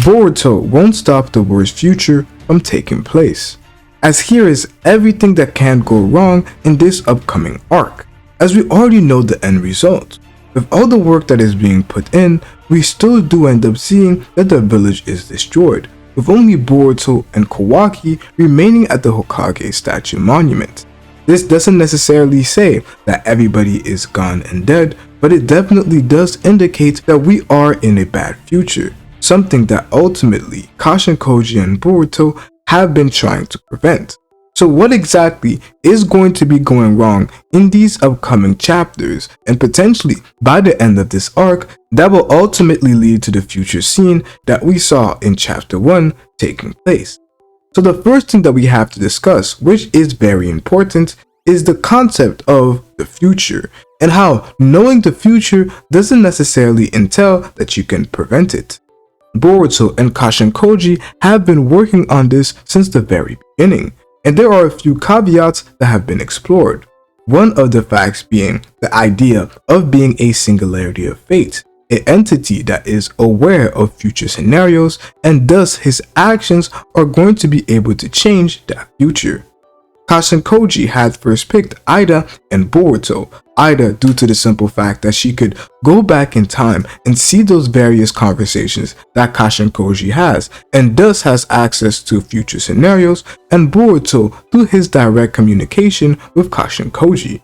Boruto won't stop the worst future from taking place, as here is everything that can go wrong in this upcoming arc, as we already know the end result. With all the work that is being put in, we still do end up seeing that the village is destroyed, with only Boruto and Kawaki remaining at the Hokage statue monument. This doesn't necessarily say that everybody is gone and dead, but it definitely does indicate that we are in a bad future, something that ultimately Kashin, Koji, and Boruto have been trying to prevent. So what exactly is going to be going wrong in these upcoming chapters, and potentially by the end of this arc, that will ultimately lead to the future scene that we saw in chapter 1 taking place? So the first thing that we have to discuss, which is very important, is the concept of the future, and how knowing the future doesn't necessarily entail that you can prevent it. Boruto and Kashin Koji have been working on this since the very beginning, and there are a few caveats that have been explored. One of the facts being the idea of being a singularity of fate, an entity that is aware of future scenarios, and thus his actions are going to be able to change that future. Kashin Koji had first picked Eida and Boruto. Eida due to the simple fact that she could go back in time and see those various conversations that Kashin Koji has, and thus has access to future scenarios, and Boruto through his direct communication with Kashin Koji.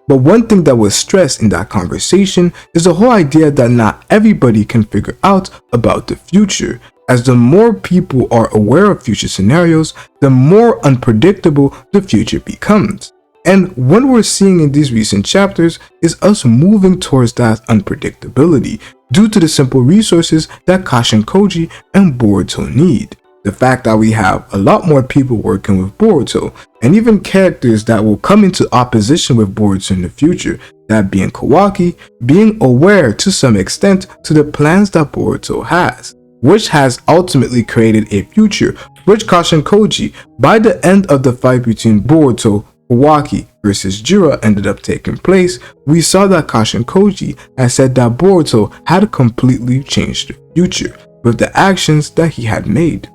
But one thing that was stressed in that conversation is the whole idea that not everybody can figure out about the future, as the more people are aware of future scenarios, the more unpredictable the future becomes. And what we're seeing in these recent chapters is us moving towards that unpredictability due to the simple resources that Kashin Koji and Boruto need. The fact that we have a lot more people working with Boruto, and even characters that will come into opposition with Boruto in the future, that being Kawaki, being aware to some extent to the plans that Boruto has, which has ultimately created a future which Kashin Koji, by the end of the fight between Boruto, Kawaki versus Jiraiya ended up taking place, we saw that Kashin Koji had said that Boruto had completely changed the future with the actions that he had made.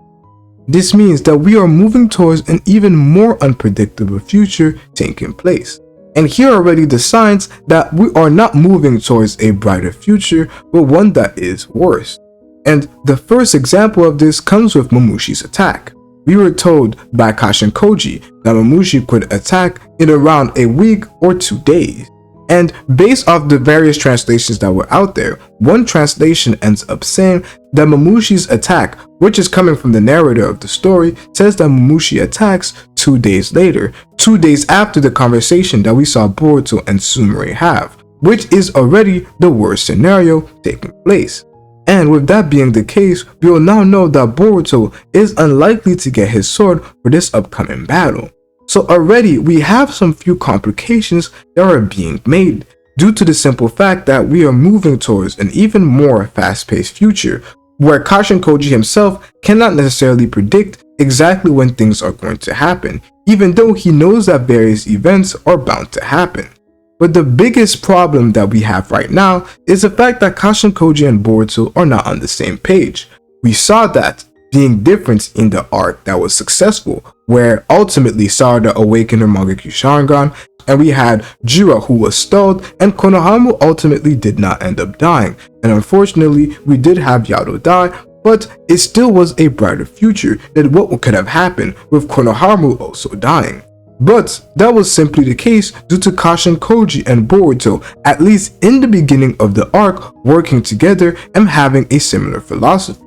This means that we are moving towards an even more unpredictable future taking place. And here are already the signs that we are not moving towards a brighter future, but one that is worse. And the first example of this comes with Mamushi's attack. We were told by Kashin Koji that Mamushi could attack in around a week or 2 days. And based off the various translations that were out there, one translation ends up saying that Mamushi's attack, which is coming from the narrator of the story, says that Mamushi attacks 2 days later, 2 days after the conversation that we saw Boruto and Sumire have, which is already the worst scenario taking place. And with that being the case, we will now know that Boruto is unlikely to get his sword for this upcoming battle. So already we have some few complications that are being made due to the simple fact that we are moving towards an even more fast-paced future where Kashin Koji himself cannot necessarily predict exactly when things are going to happen, even though he knows that various events are bound to happen. But the biggest problem that we have right now is the fact that Kashin Koji and Boruto are not on the same page. We saw that being different in the arc that was successful, where ultimately Sarada awakened her Mangekyou Sharingan, and we had Jiraiya who was stalled, and Konohamaru ultimately did not end up dying. And unfortunately, we did have Yado die, but it still was a brighter future than what could have happened with Konohamaru also dying. But that was simply the case due to Kashin Koji and Boruto, at least in the beginning of the arc, working together and having a similar philosophy.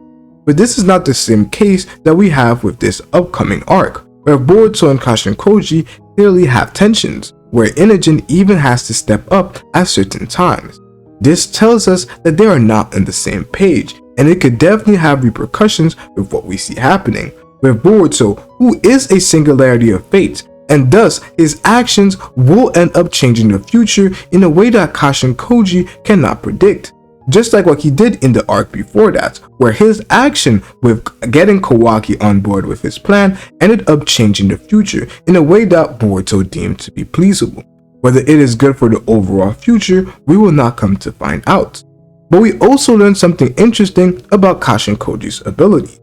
But this is not the same case that we have with this upcoming arc, where Boruto and Kashin Koji clearly have tensions, where Inogen even has to step up at certain times. This tells us that they are not on the same page, and it could definitely have repercussions with what we see happening, with Boruto, who is a singularity of fate, and thus his actions will end up changing the future in a way that Kashin Koji cannot predict. Just like what he did in the arc before that, where his action with getting Kawaki on board with his plan ended up changing the future in a way that Boruto deemed to be pleasable. Whether it is good for the overall future, we will not come to find out. But we also learn something interesting about Kashin Koji's ability.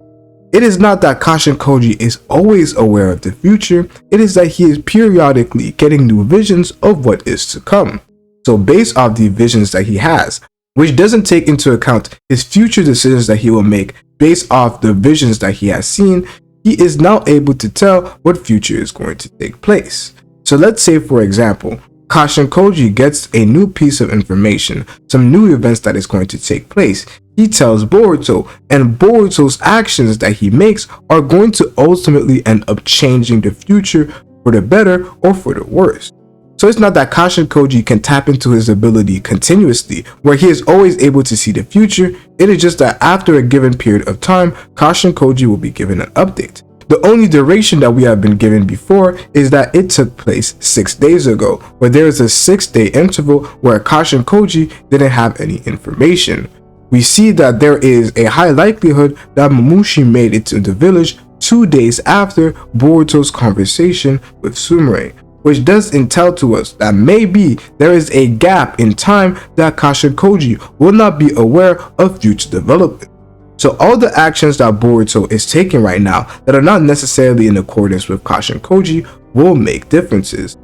It is not that Kashin Koji is always aware of the future, it is that he is periodically getting new visions of what is to come. So based off the visions that he has, which doesn't take into account his future decisions that he will make based off the visions that he has seen, he is now able to tell what future is going to take place. So let's say, for example, Kashin Koji gets a new piece of information, some new events that is going to take place. He tells Boruto, and Boruto's actions that he makes are going to ultimately end up changing the future for the better or for the worse. So it's not that Kashin Koji can tap into his ability continuously, where he is always able to see the future. It is just that after a given period of time, Kashin Koji will be given an update. The only duration that we have been given before is that it took place 6 days ago, where there is a 6-day interval where Kashin Koji didn't have any information. We see that there is a high likelihood that Mamushi made it to the village 2 days after Boruto's conversation with Sumire, which does entail to us that maybe there is a gap in time that Kashin Koji will not be aware of future development. So all the actions that Boruto is taking right now that are not necessarily in accordance with Kashin Koji will make differences.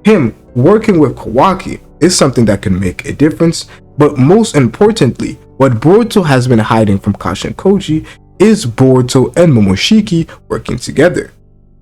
Him working with Kawaki is something that can make a difference, but most importantly, what Boruto has been hiding from Kashin Koji is Boruto and Momoshiki working together.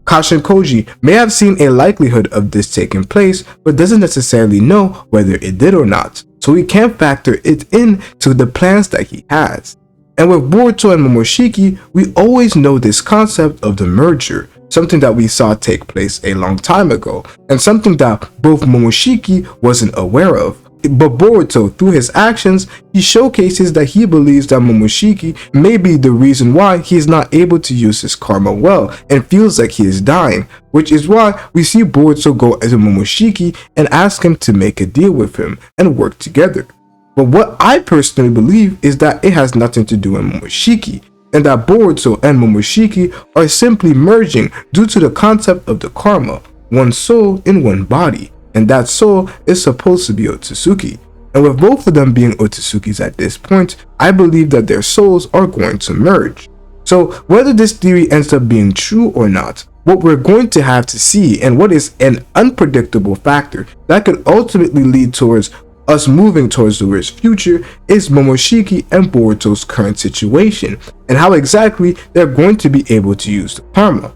Kashin Koji may have seen a likelihood of this taking place, but doesn't necessarily know whether it did or not, so he can't factor it in to the plans that he has. And with Boruto and Momoshiki, we always know this concept of the merger, something that we saw take place a long time ago, and something that both Momoshiki wasn't aware of. But Boruto, through his actions, he showcases that he believes that Momoshiki may be the reason why he is not able to use his karma well and feels like he is dying, which is why we see Boruto go to Momoshiki and ask him to make a deal with him and work together. But what I personally believe is that it has nothing to do with Momoshiki, and that Boruto and Momoshiki are simply merging due to the concept of the karma, one soul in one body, and that soul is supposed to be Otsutsuki. And with both of them being Otsutsukis at this point, I believe that their souls are going to merge. So whether this theory ends up being true or not, what we're going to have to see, and what is an unpredictable factor that could ultimately lead towards us moving towards the worst future, is Momoshiki and Boruto's current situation and how exactly they're going to be able to use the karma.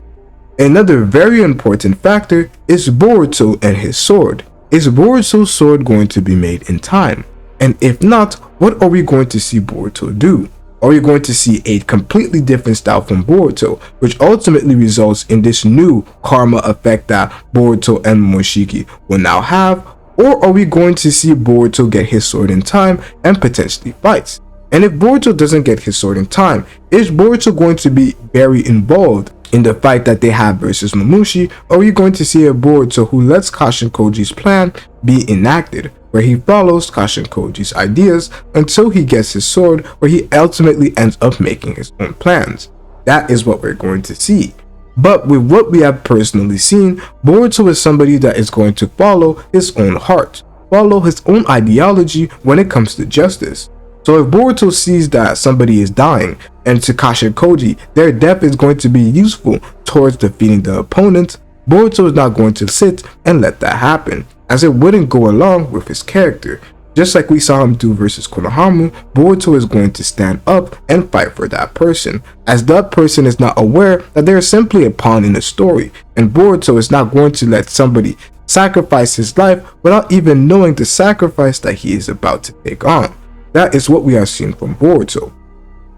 Another very important factor is Boruto and his sword. Is Boruto's sword going to be made in time? And if not, what are we going to see Boruto do? Are we going to see a completely different style from Boruto, which ultimately results in this new karma effect that Boruto and Momoshiki will now have? Or are we going to see Boruto get his sword in time and potentially fight? And if Boruto doesn't get his sword in time, is Boruto going to be very involved in the fight that they have versus Mamushi? Or are we going to see a Boruto who lets Kashin Koji's plan be enacted, where he follows Kashin Koji's ideas until he gets his sword, where he ultimately ends up making his own plans? That is what we're going to see. But with what we have personally seen, Boruto is somebody that is going to follow his own heart, follow his own ideology when it comes to justice. So if Boruto sees that somebody is dying, and to Kashin Koji, their death is going to be useful towards defeating the opponent, Boruto is not going to sit and let that happen, as it wouldn't go along with his character. Just like we saw him do versus Konohamaru, Boruto is going to stand up and fight for that person, as that person is not aware that they are simply a pawn in the story, and Boruto is not going to let somebody sacrifice his life without even knowing the sacrifice that he is about to take on. That is what we are seeing from Boruto.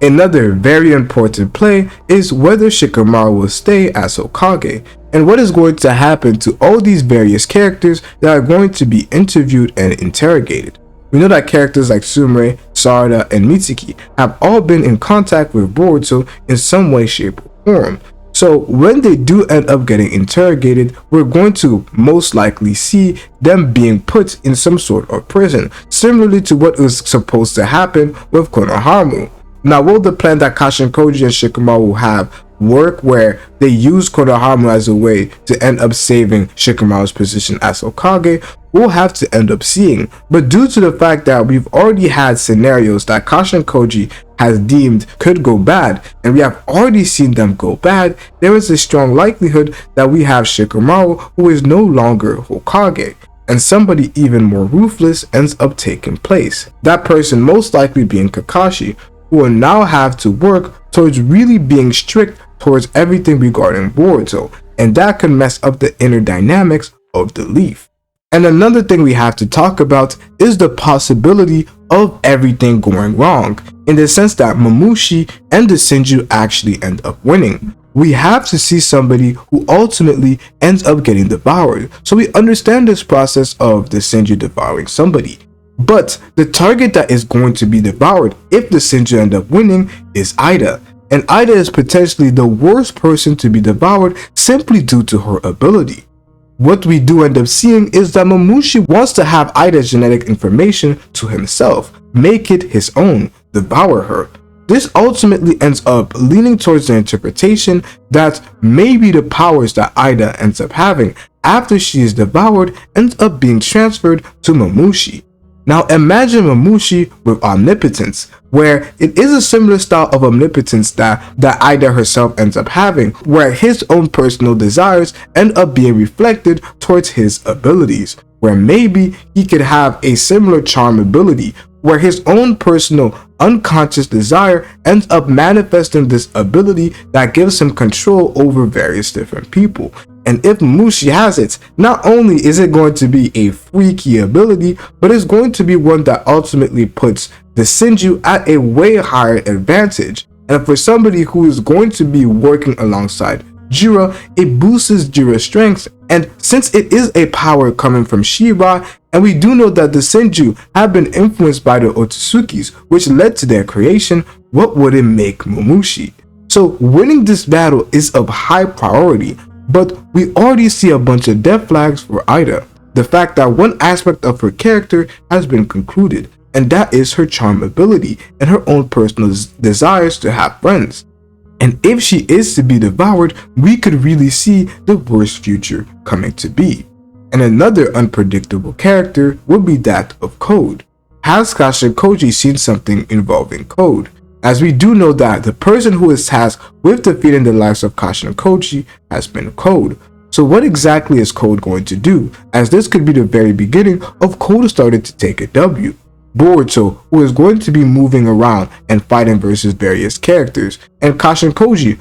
Another very important play is whether Shikamaru will stay as Hokage, and what is going to happen to all these various characters that are going to be interviewed and interrogated. We know that characters like Sumire, Sarada, and Mitsuki have all been in contact with Boruto in some way, shape, or form. So when they do end up getting interrogated, we're going to most likely see them being put in some sort of prison, similarly to what was supposed to happen with Konohamaru. Now, will the plan that Kashin Koji and Shikamaru have work, where they use Konohamaru as a way to end up saving Shikamaru's position as Hokage, we'll have to end up seeing. But due to the fact that we've already had scenarios that Kashin Koji has deemed could go bad, and we have already seen them go bad, there is a strong likelihood that we have Shikamaru, who is no longer Hokage, and somebody even more ruthless ends up taking place. That person most likely being Kakashi, who will now have to work towards really being strict towards everything regarding Boruto, and that could mess up the inner dynamics of the Leaf. And another thing we have to talk about is the possibility of everything going wrong, in the sense that Mamushi and the Senju actually end up winning. We have to see somebody who ultimately ends up getting devoured, so we understand this process of the Senju devouring somebody. But the target that is going to be devoured if the Senju end up winning is Eida. And Eida is potentially the worst person to be devoured simply due to her ability. What we do end up seeing is that Mamushi wants to have Eida's genetic information to himself, make it his own, devour her. This ultimately ends up leaning towards the interpretation that maybe the powers that Eida ends up having after she is devoured ends up being transferred to Mamushi. Now imagine Mamushi with omnipotence, where it is a similar style of omnipotence that Eida herself ends up having, where his own personal desires end up being reflected towards his abilities, where maybe he could have a similar charm ability, where his own personal unconscious desire ends up manifesting this ability that gives him control over various different people. And if Mamushi has it, not only is it going to be a freaky ability, but it's going to be one that ultimately puts the Senju at a way higher advantage. And for somebody who is going to be working alongside Jira, it boosts Jira's strength. And since it is a power coming from Shira, and we do know that the Senju have been influenced by the Otsukis, which led to their creation, what would it make Mamushi? So winning this battle is of high priority. But we already see a bunch of death flags for Eida. The fact that one aspect of her character has been concluded, and that is her charm ability and her own personal desires to have friends. And if she is to be devoured, we could really see the worst future coming to be. And another unpredictable character would be that of Code. Has Kashin Koji seen something involving Code? As we do know that the person who is tasked with defeating the likes of Kashin Koji has been Code. So what exactly is Code going to do, as this could be the very beginning of Code starting to take a W. Boruto, who is going to be moving around and fighting versus various characters, and Kashin Koji,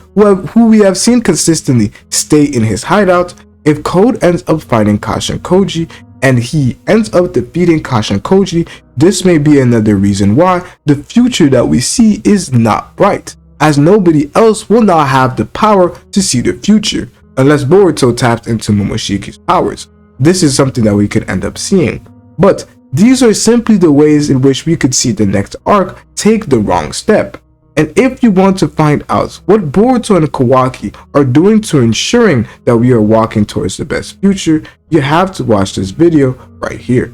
who we have seen consistently stay in his hideout. If Code ends up fighting Kashin Koji, and he ends up defeating Kashin Koji, this may be another reason why the future that we see is not bright, as nobody else will not have the power to see the future, unless Boruto taps into Momoshiki's powers. This is something that we could end up seeing. But these are simply the ways in which we could see the next arc take the wrong step. And if you want to find out what Boruto and Kawaki are doing to ensuring that we are walking towards the best future, you have to watch this video right here.